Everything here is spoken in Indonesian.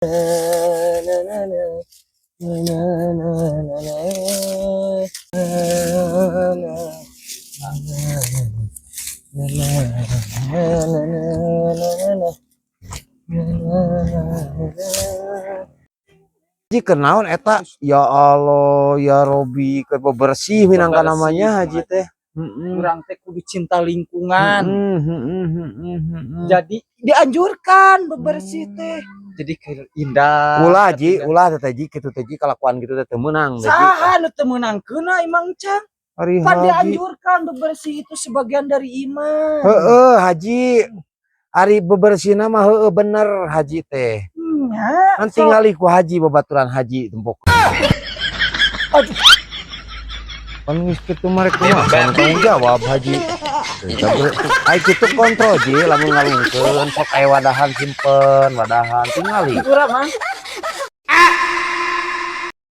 Haji kenaon eta ya Allah ya Robi ke bebersih minangka namanya Haji teh kurang teh kudu cinta lingkungan. Jadi dianjurkan bebersih teh jadi indah ulah Haji ulah teh Haji kitu teh Haji kalakuan gitu teh menang saha nu teu meunangkeun Imang Cang ari kan Haji dianjurkan bebersih itu sebagian dari iman. heeh Haji ari bebersihna mah heueuh bener Haji teh nanti ngalih ku Haji babaturan Haji tembok Aduh kan geus kitu marek kumaha tanggung jawab Haji ai kitu kontrol Ji lamun ngalungkeun sok aya wadahan simpen wadahan tingali kurang mah